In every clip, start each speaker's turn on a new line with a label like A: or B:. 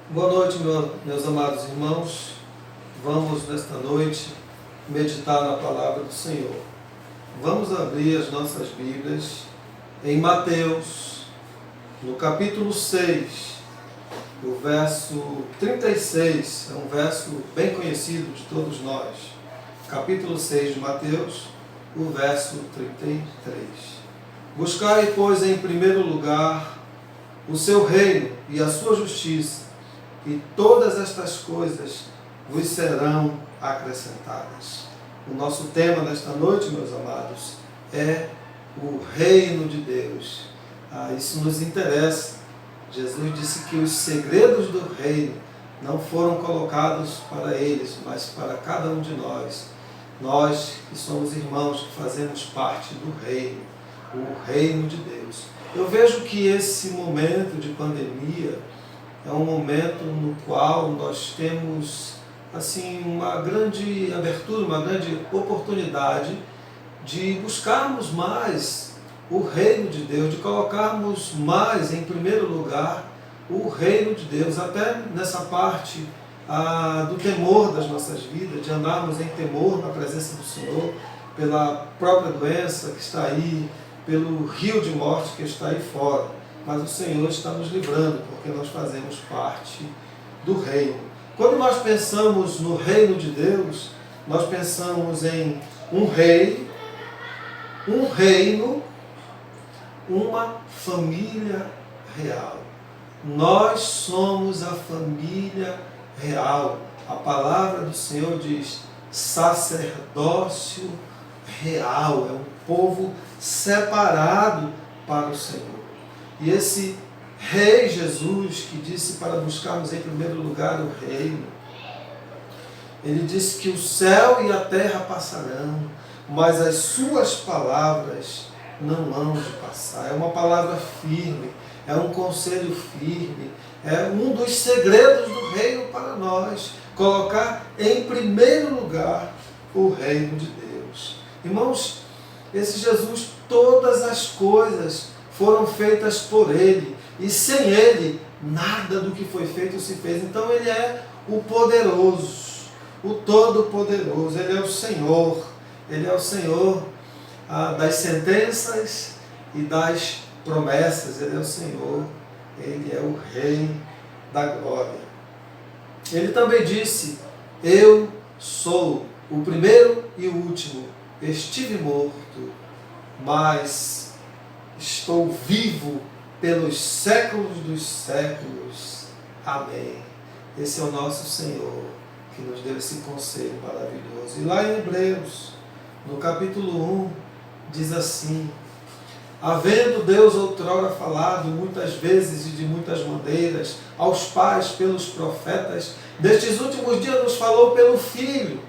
A: Boa noite, meus amados irmãos. Vamos nesta noite meditar na palavra do Senhor. Vamos abrir as nossas Bíblias em Mateus, no capítulo 6, o verso 36, é um verso bem conhecido de todos nós. Capítulo 6 de Mateus, o verso 33. Buscai, pois, em primeiro lugar o seu reino e a sua justiça, e todas estas coisas vos serão acrescentadas. O nosso tema nesta noite, meus amados, é o reino de Deus. Isso nos interessa. Jesus disse que os segredos do reino não foram colocados para eles, mas para cada um de nós. Nós que somos irmãos, que fazemos parte do reino, o reino de Deus. Eu vejo que esse momento de pandemia é um momento no qual nós temos assim uma grande abertura, uma grande oportunidade de buscarmos mais o reino de Deus, de colocarmos mais em primeiro lugar o reino de Deus, até nessa parte do temor das nossas vidas, de andarmos em temor na presença do Senhor, pela própria doença que está aí, pelo rio de morte que está aí fora. Mas o Senhor está nos livrando, porque nós fazemos parte do reino. Quando nós pensamos no reino de Deus, nós pensamos em um rei, um reino, uma família real. Nós somos a família real. A palavra do Senhor diz sacerdócio real, é um povo separado para o Senhor. E esse Rei Jesus, que disse para buscarmos em primeiro lugar o reino, ele disse que o céu e a terra passarão, mas as suas palavras não hão de passar. É uma palavra firme, é um conselho firme, é um dos segredos do reino para nós, colocar em primeiro lugar o reino de Deus. Irmãos, esse Jesus, todas as coisas foram feitas por Ele, e sem Ele, nada do que foi feito se fez. Então Ele é o poderoso, o todo-poderoso, Ele é o Senhor das sentenças e das promessas, Ele é o Senhor, Ele é o Rei da glória. Ele também disse, eu sou o primeiro e o último, estive morto, mas estou vivo pelos séculos dos séculos. Amém. Esse é o nosso Senhor, que nos deu esse conselho maravilhoso. E lá em Hebreus, no capítulo 1, diz assim, havendo Deus outrora falado muitas vezes e de muitas maneiras aos pais pelos profetas, nestes últimos dias nos falou pelo Filho,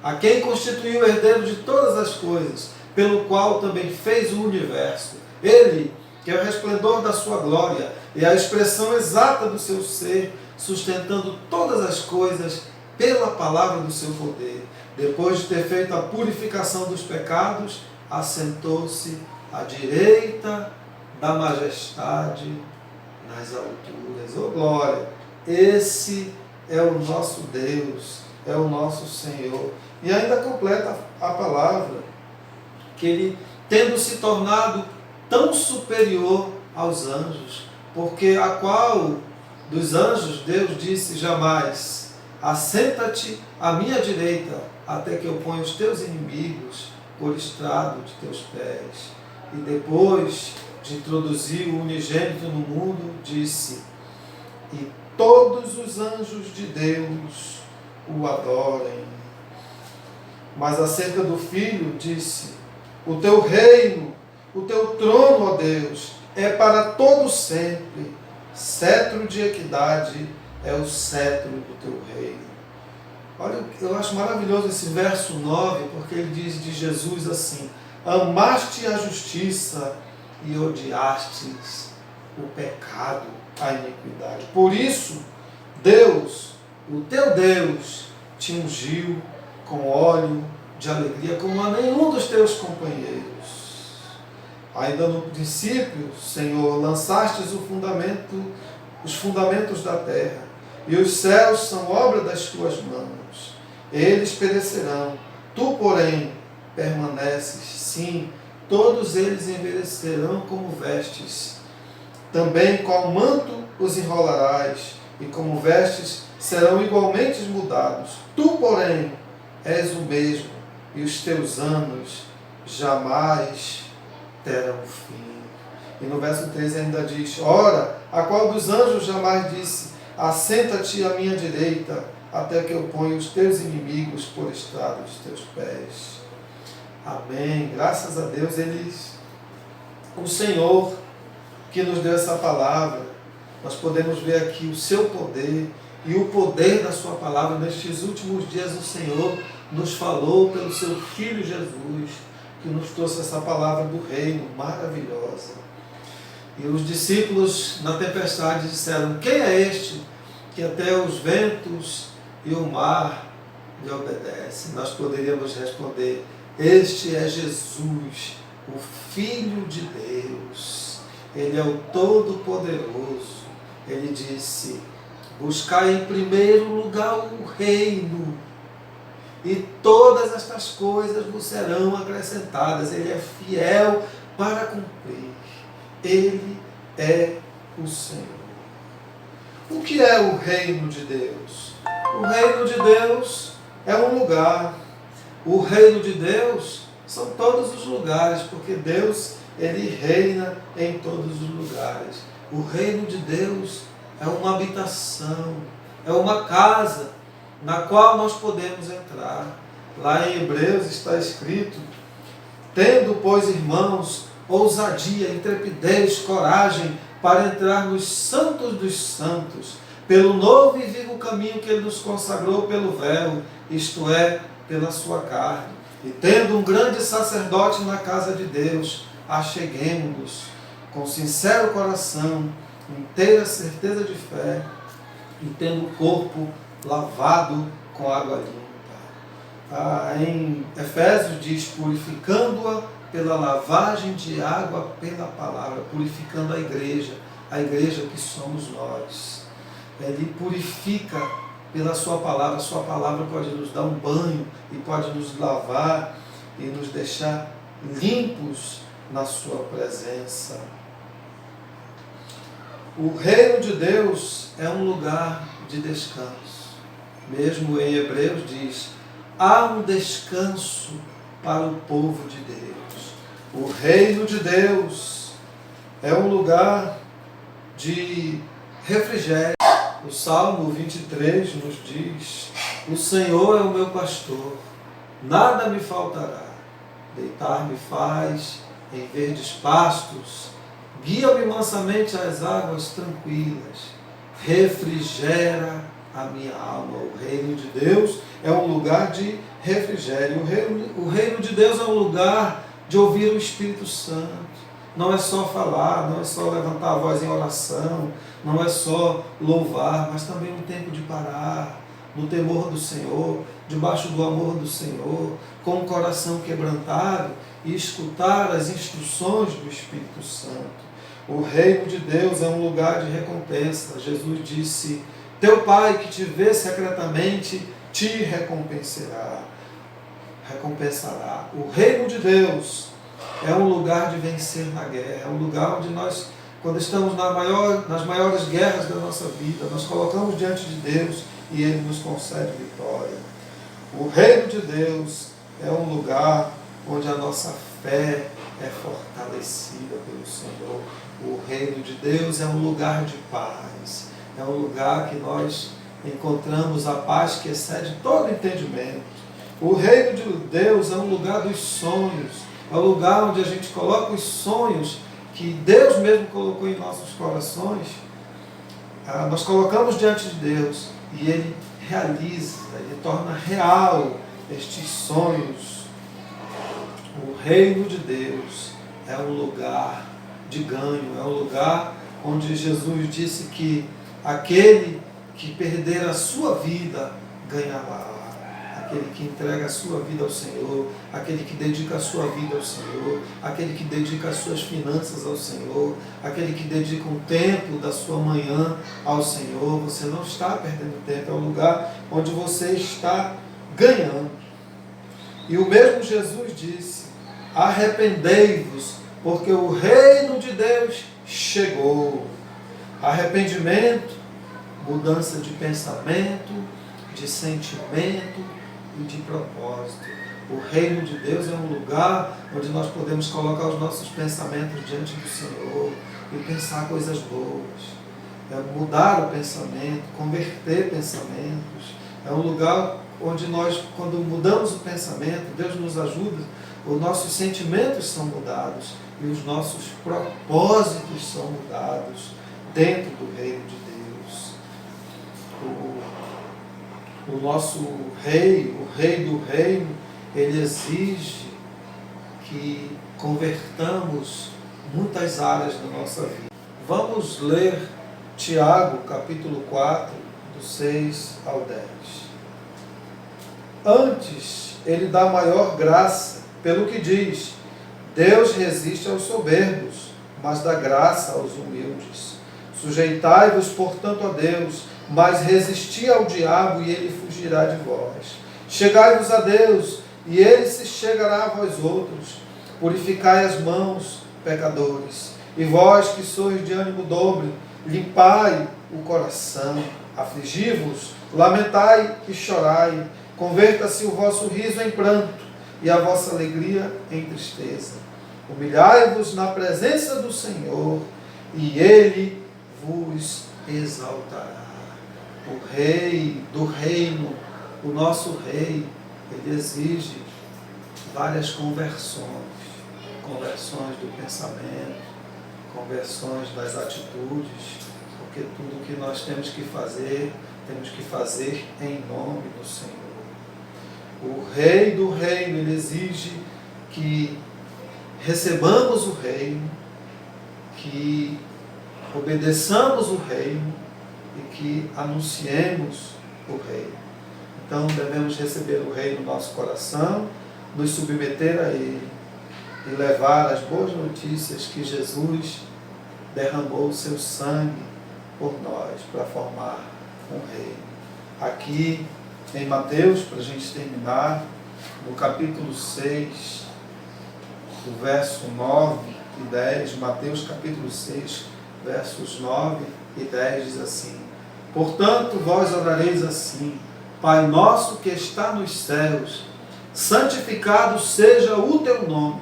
A: a quem constituiu o herdeiro de todas as coisas, pelo qual também fez o universo. Ele, que é o resplendor da sua glória e a expressão exata do seu ser, sustentando todas as coisas pela palavra do seu poder. Depois de ter feito a purificação dos pecados, assentou-se à direita da majestade nas alturas. Oh glória! Esse é o nosso Deus, é o nosso Senhor. E ainda completa a palavra, que Ele, tendo se tornado tão superior aos anjos, porque a qual dos anjos Deus disse jamais, assenta-te à minha direita, até que eu ponha os teus inimigos por estrado de teus pés. E depois de introduzir o unigênito no mundo, disse, e todos os anjos de Deus o adorem. Mas acerca do Filho disse, o teu reino, o teu trono, ó Deus, é para todo sempre. Cetro de equidade é o cetro do teu reino. Olha, eu acho maravilhoso esse verso 9, porque ele diz de Jesus assim, amaste a justiça e odiastes o pecado, a iniquidade. Por isso, Deus, o teu Deus, te ungiu com óleo de alegria, como a nenhum dos teus companheiros. Ainda no princípio, Senhor, lançastes os fundamentos da terra. e os céus são obra das tuas mãos. Eles perecerão, tu, porém, permaneces. Sim, todos eles envelhecerão como vestes. Também com manto os enrolarás, e como vestes serão igualmente mudados. Tu, porém, és o mesmo, e os teus anos jamais terão fim. E no verso 13 ainda diz: ora, a qual dos anjos jamais disse: assenta-te à minha direita, até que eu ponha os teus inimigos por estrado dos teus pés. Amém. Graças a Deus, o Senhor que nos deu essa palavra, nós podemos ver aqui o seu poder e o poder da sua palavra. Nestes últimos dias o Senhor nos falou pelo seu Filho Jesus, que nos trouxe essa palavra do reino maravilhosa. E os discípulos na tempestade disseram: quem é este que até os ventos e o mar lhe obedecem? Nós poderíamos responder: este é Jesus, o Filho de Deus. Ele é o Todo-Poderoso. Ele disse: buscai em primeiro lugar o reino, e todas estas coisas vos serão acrescentadas. Ele é fiel para cumprir. Ele é o Senhor. O que é o reino de Deus? O reino de Deus é um lugar. O reino de Deus são todos os lugares, porque Deus, Ele reina em todos os lugares. O reino de Deus é uma habitação, é uma casa na qual nós podemos entrar. Lá em Hebreus está escrito: tendo, pois, irmãos, ousadia, intrepidez, coragem, para entrar nos santos dos santos, pelo novo e vivo caminho que Ele nos consagrou pelo véu, isto é, pela sua carne. E tendo um grande sacerdote na casa de Deus, acheguemo-nos com sincero coração, inteira certeza de fé, e tendo o corpo lavado com água limpa. Em Efésios diz: purificando-a pela lavagem de água pela palavra, purificando a igreja que somos nós. Ele purifica pela sua palavra. A sua palavra pode nos dar um banho e pode nos lavar e nos deixar limpos na sua presença. O reino de Deus é um lugar de descanso. Mesmo em Hebreus diz: há um descanso para o povo de Deus. O reino de Deus é um lugar de refrigério. O Salmo 23 nos diz: o Senhor é o meu pastor, nada me faltará. Deitar-me faz em verdes pastos, guia-me mansamente às águas tranquilas, refrigera a minha alma. O reino de Deus é um lugar de refrigério. O reino de Deus é um lugar de ouvir o Espírito Santo. Não é só falar, não é só levantar a voz em oração, não é só louvar, mas também um tempo de parar, no temor do Senhor, debaixo do amor do Senhor, com o coração quebrantado e escutar as instruções do Espírito Santo. O reino de Deus é um lugar de recompensa. Jesus disse: teu Pai que te vê secretamente te recompensará. O reino de Deus é um lugar de vencer na guerra, é um lugar onde nós, quando estamos nas maiores guerras da nossa vida, nós colocamos diante de Deus e Ele nos concede vitória. O reino de Deus é um lugar onde a nossa fé é fortalecida pelo Senhor. O reino de Deus é um lugar de paz, é um lugar que nós encontramos a paz que excede todo entendimento. O reino de Deus é um lugar dos sonhos, é um lugar onde a gente coloca os sonhos que Deus mesmo colocou em nossos corações. Nós colocamos diante de Deus e Ele realiza, Ele torna real estes sonhos. O reino de Deus é um lugar de ganho, é um lugar onde Jesus disse que aquele que perder a sua vida ganhará. aquele que entrega a sua vida ao Senhor, aquele que dedica a sua vida ao Senhor, aquele que dedica as suas finanças ao Senhor, aquele que dedica um tempo da sua manhã ao Senhor. Você não está perdendo tempo, é um lugar onde você está ganhando. E o mesmo Jesus disse: arrependei-vos, porque o reino de Deus chegou. Arrependimento, mudança de pensamento, de sentimento e de propósito. O reino de Deus é um lugar onde nós podemos colocar os nossos pensamentos diante do Senhor e pensar coisas boas. É mudar o pensamento, converter pensamentos. É um lugar onde nós, quando mudamos o pensamento, Deus nos ajuda, os nossos sentimentos são mudados e os nossos propósitos são mudados dentro do reino de Deus. O nosso rei, o rei do reino, ele exige que convertamos muitas áreas da nossa vida. Vamos ler Tiago, capítulo 4, do 6 ao 10. Antes, ele dá maior graça, pelo que diz: Deus resiste aos soberbos, mas dá graça aos humildes. Sujeitai-vos, portanto, a Deus, mas resisti ao diabo, e ele fugirá de vós. Chegai-vos a Deus, e ele se chegará a vós outros. Purificai as mãos, pecadores, e vós que sois de ânimo dobre, limpai o coração. Afligi-vos, lamentai e chorai. Converta-se o vosso riso em pranto, e a vossa alegria em tristeza. Humilhai-vos na presença do Senhor, e ele vos exaltará. O rei do reino, o nosso rei, ele exige várias conversões do pensamento, conversões das atitudes, porque tudo que nós temos que fazer em nome do Senhor. O rei do reino, ele exige que recebamos o reino, que obedeçamos o reino e que anunciemos o reino. Então devemos receber o reino no nosso coração, nos submeter a ele e levar as boas notícias que Jesus derramou o seu sangue por nós para formar um reino. Aqui em Mateus, para a gente terminar, no capítulo 6, do verso 9 e 10, Mateus capítulo 6, versos 9 e 10 diz assim: portanto, vós orareis assim: Pai nosso que está nos céus, santificado seja o teu nome,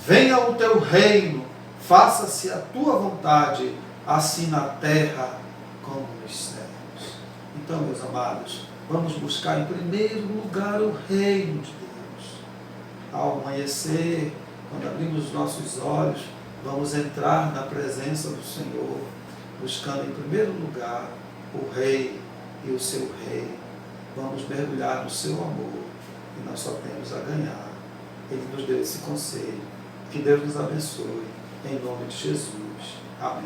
A: venha o teu reino, faça-se a tua vontade, assim na terra como nos céus. Então, meus amados, vamos buscar em primeiro lugar o reino de Deus. Ao amanhecer, quando abrimos os nossos olhos, vamos entrar na presença do Senhor, buscando em primeiro lugar o Rei e o seu Rei. Vamos mergulhar no seu amor e nós só temos a ganhar. Ele nos deu esse conselho. Que Deus nos abençoe. Em nome de Jesus. Amém.